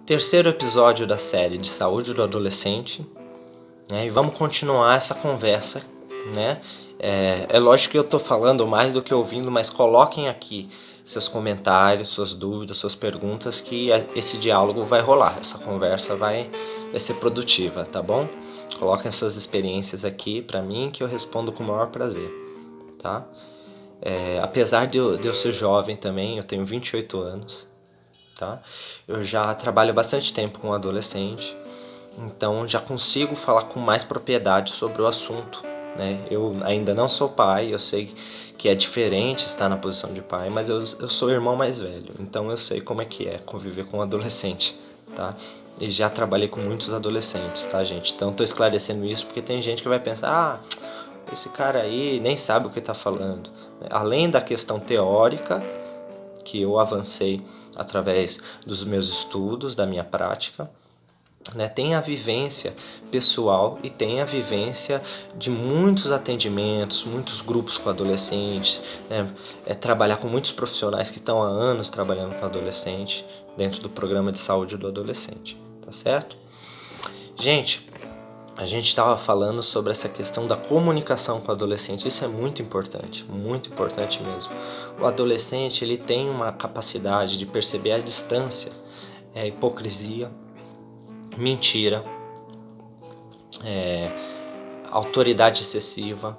terceiro episódio da série de saúde do adolescente, né? E vamos continuar essa conversa, né? É lógico que eu estou falando mais do que ouvindo, mas coloquem aqui seus comentários, suas dúvidas, suas perguntas, que esse diálogo vai rolar, essa conversa vai ser produtiva, tá bom? Coloquem suas experiências aqui para mim, que eu respondo com o maior prazer, tá? Apesar de eu ser jovem também, eu tenho 28 anos, tá? Eu já trabalho bastante tempo com adolescente, então já consigo falar com mais propriedade sobre o assunto, né? Eu ainda não sou pai, eu sei que é diferente estar na posição de pai, mas eu sou o irmão mais velho, então eu sei como é que é conviver com um adolescente, tá? E já trabalhei com muitos adolescentes, tá, gente? Então tô esclarecendo isso porque tem gente que vai pensar, esse cara aí nem sabe o que tá falando. Além da questão teórica, que eu avancei através dos meus estudos, da minha prática, né? Tem a vivência pessoal e tem a vivência de muitos atendimentos, muitos grupos com adolescentes, né? Trabalhar com muitos profissionais que estão há anos trabalhando com adolescente dentro do programa de saúde do adolescente, tá certo? Gente, a gente estava falando sobre essa questão da comunicação com o adolescente. Isso é muito importante mesmo. O adolescente, ele tem uma capacidade de perceber a distância, a hipocrisia, mentira, autoridade excessiva.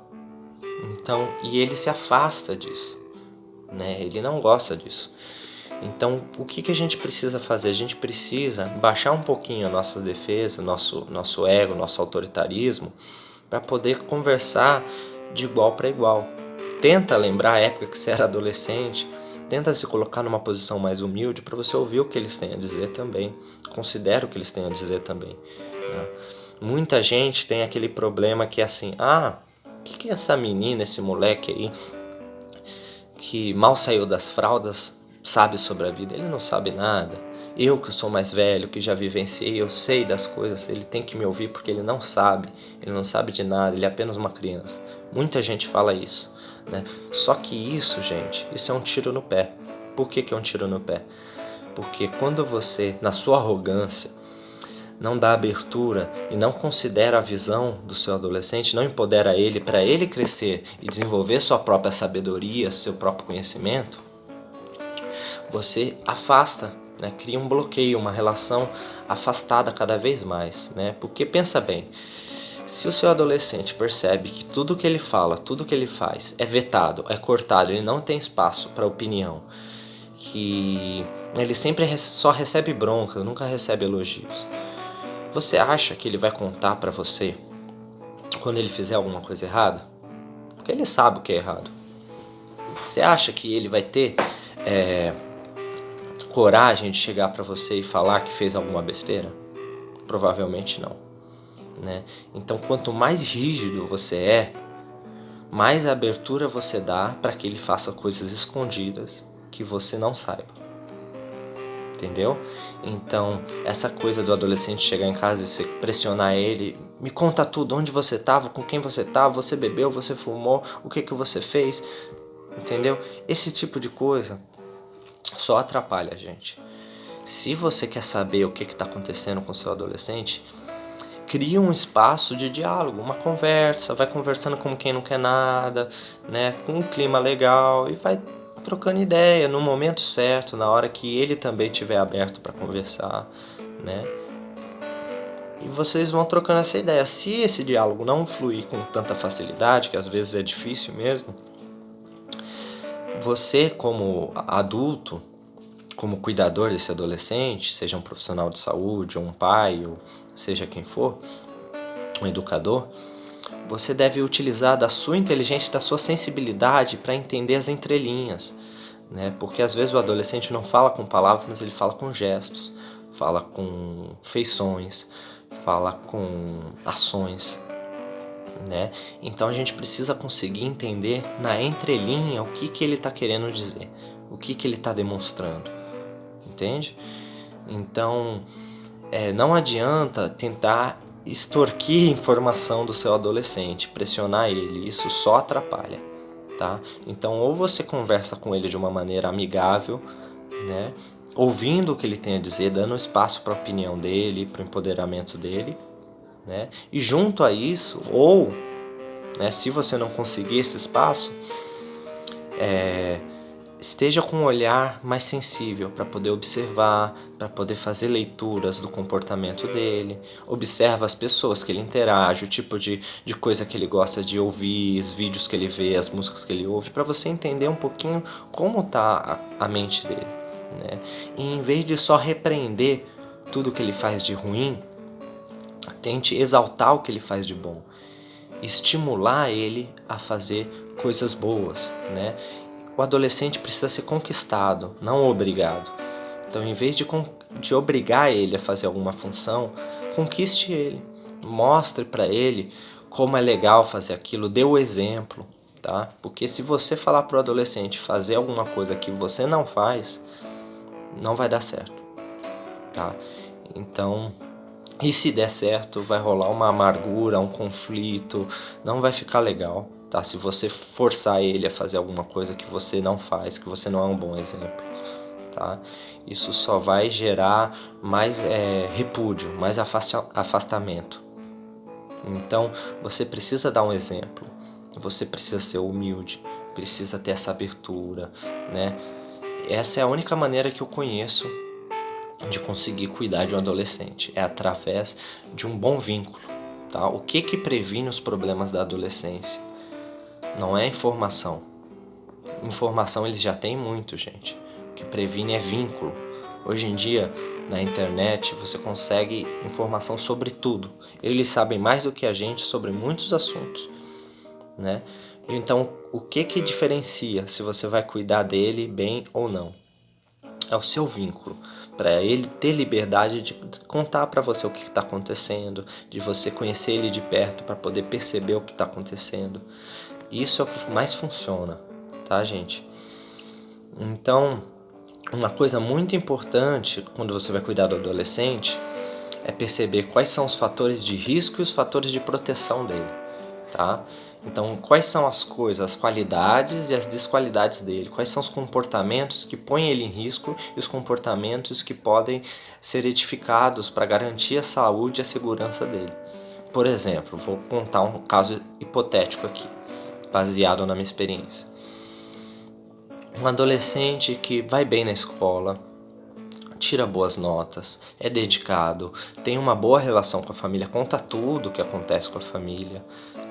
Então, e ele se afasta disso, né? Ele não gosta disso. Então, o que a gente precisa fazer? A gente precisa baixar um pouquinho a nossa defesa, nosso ego, nosso autoritarismo, para poder conversar de igual para igual. Tenta lembrar a época que você era adolescente, tenta se colocar numa posição mais humilde para você ouvir o que eles têm a dizer também. Considera o que eles têm a dizer também, né? Muita gente tem aquele problema que é assim, o que é essa menina, esse moleque aí, que mal saiu das fraldas, sabe sobre a vida? Ele não sabe nada. Eu que sou mais velho, que já vivenciei, eu sei das coisas, ele tem que me ouvir porque ele não sabe de nada, ele é apenas uma criança. Muita gente fala isso, né? Só que isso, gente, isso é um tiro no pé. Por que é um tiro no pé? Porque quando você, na sua arrogância, não dá abertura e não considera a visão do seu adolescente, não empodera ele para ele crescer e desenvolver sua própria sabedoria, seu próprio conhecimento, você afasta, né? Cria um bloqueio, uma relação afastada cada vez mais, né? Porque pensa bem, se o seu adolescente percebe que tudo que ele fala, tudo que ele faz é vetado, é cortado, ele não tem espaço para opinião, que ele sempre só recebe bronca, nunca recebe elogios, você acha que ele vai contar para você quando ele fizer alguma coisa errada? Porque ele sabe o que é errado. Você acha que ele vai ter coragem de chegar para você e falar que fez alguma besteira? Provavelmente não, né? Então, quanto mais rígido você é, mais abertura você dá para que ele faça coisas escondidas que você não saiba. Entendeu? Então, essa coisa do adolescente chegar em casa e você pressionar ele, me conta tudo, onde você estava, com quem você estava, você bebeu, você fumou, o que você fez, entendeu? Esse tipo de coisa só atrapalha a gente. Se você quer saber o que está acontecendo com o seu adolescente, cria um espaço de diálogo, uma conversa, vai conversando como quem não quer nada, né? Com um clima legal e vai trocando ideia no momento certo, na hora que ele também estiver aberto para conversar, né? E vocês vão trocando essa ideia. Se esse diálogo não fluir com tanta facilidade, que às vezes é difícil mesmo, você como adulto, como cuidador desse adolescente, seja um profissional de saúde, ou um pai, ou seja quem for, um educador, você deve utilizar da sua inteligência e da sua sensibilidade para entender as entrelinhas, né? Porque às vezes o adolescente não fala com palavras, mas ele fala com gestos, fala com feições, fala com ações, né? Então a gente precisa conseguir entender na entrelinha o que ele está querendo dizer, o que ele está demonstrando, entende? Então não adianta tentar extorquir informação do seu adolescente, pressionar ele, isso só atrapalha, tá? Então ou você conversa com ele de uma maneira amigável, né? ouvindo o que ele tem a dizer, dando espaço para a opinião dele, para o empoderamento dele, né? E junto a isso, ou, né, se você não conseguir esse espaço, esteja com um olhar mais sensível para poder observar, para poder fazer leituras do comportamento dele. Observa as pessoas que ele interage, o tipo de coisa que ele gosta de ouvir, os vídeos que ele vê, as músicas que ele ouve, para você entender um pouquinho como está a mente dele, né? E em vez de só repreender tudo que ele faz de ruim, tente exaltar o que ele faz de bom. Estimular ele a fazer coisas boas, né? O adolescente precisa ser conquistado, não obrigado. Então, em vez de obrigar ele a fazer alguma função, conquiste ele. Mostre para ele como é legal fazer aquilo, dê o exemplo, tá? Porque se você falar para o adolescente fazer alguma coisa que você não faz, não vai dar certo, tá? Então, e se der certo, vai rolar uma amargura, um conflito, não vai ficar legal, tá? Se você forçar ele a fazer alguma coisa que você não faz, que você não é um bom exemplo, tá? Isso só vai gerar mais repúdio, mais afastamento. Então, você precisa dar um exemplo, você precisa ser humilde, precisa ter essa abertura, né? Essa é a única maneira que eu conheço de conseguir cuidar de um adolescente, é através de um bom vínculo, tá? O que previne os problemas da adolescência? Não é informação. Informação eles já têm muito, gente. O que previne é vínculo. Hoje em dia, na internet, você consegue informação sobre tudo. Eles sabem mais do que a gente sobre muitos assuntos, né? Então, o que diferencia se você vai cuidar dele bem ou não? É o seu vínculo, para ele ter liberdade de contar para você o que está acontecendo, de você conhecer ele de perto para poder perceber o que está acontecendo. Isso é o que mais funciona, tá, gente? Então, uma coisa muito importante quando você vai cuidar do adolescente é perceber quais são os fatores de risco e os fatores de proteção dele, tá? Então, quais são as coisas, as qualidades e as desqualidades dele? Quais são os comportamentos que põem ele em risco e os comportamentos que podem ser edificados para garantir a saúde e a segurança dele? Por exemplo, vou contar um caso hipotético aqui, baseado na minha experiência. Um adolescente que vai bem na escola, tira boas notas, é dedicado, tem uma boa relação com a família, conta tudo o que acontece com a família,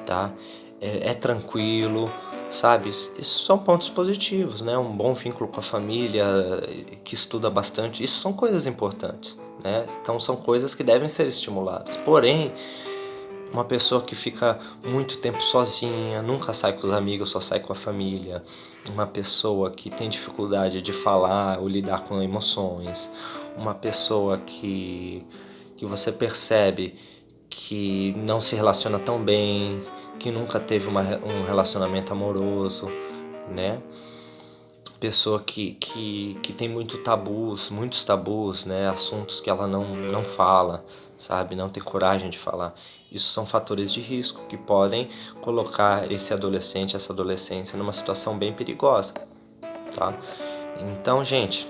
tá? É tranquilo, sabe? Isso são pontos positivos, né? Um bom vínculo com a família, que estuda bastante, isso são coisas importantes, né? Então são coisas que devem ser estimuladas. Porém, uma pessoa que fica muito tempo sozinha, nunca sai com os amigos, só sai com a família. Uma pessoa que tem dificuldade de falar ou lidar com emoções. Uma pessoa que você percebe que não se relaciona tão bem, que nunca teve um relacionamento amoroso, né? Pessoa que tem muitos tabus, né? Assuntos que ela não fala, sabe? Não tem coragem de falar. Isso são fatores de risco que podem colocar esse adolescente, essa adolescência numa situação bem perigosa, tá? Então, gente,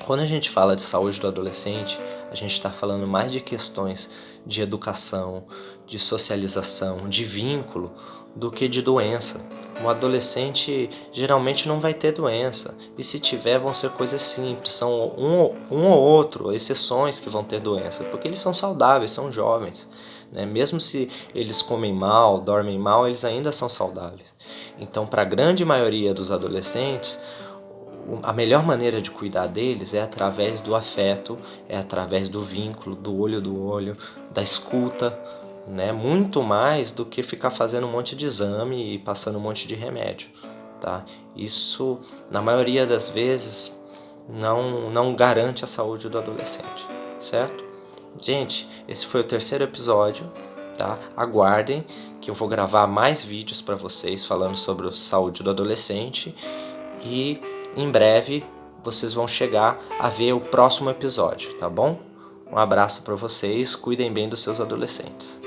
quando a gente fala de saúde do adolescente, a gente está falando mais de questões de educação, de socialização, de vínculo, do que de doença. Um adolescente geralmente não vai ter doença, e se tiver vão ser coisas simples, são um ou outro, exceções que vão ter doença, porque eles são saudáveis, são jovens, né? Mesmo se eles comem mal, dormem mal, eles ainda são saudáveis. Então, para a grande maioria dos adolescentes, a melhor maneira de cuidar deles é através do afeto, é através do vínculo, do olho, da escuta, né? Muito mais do que ficar fazendo um monte de exame e passando um monte de remédio, tá? Isso, na maioria das vezes, não garante a saúde do adolescente, certo? Gente, esse foi o terceiro episódio, tá? Aguardem que eu vou gravar mais vídeos para vocês falando sobre a saúde do adolescente e em breve vocês vão chegar a ver o próximo episódio, tá bom? Um abraço para vocês, cuidem bem dos seus adolescentes.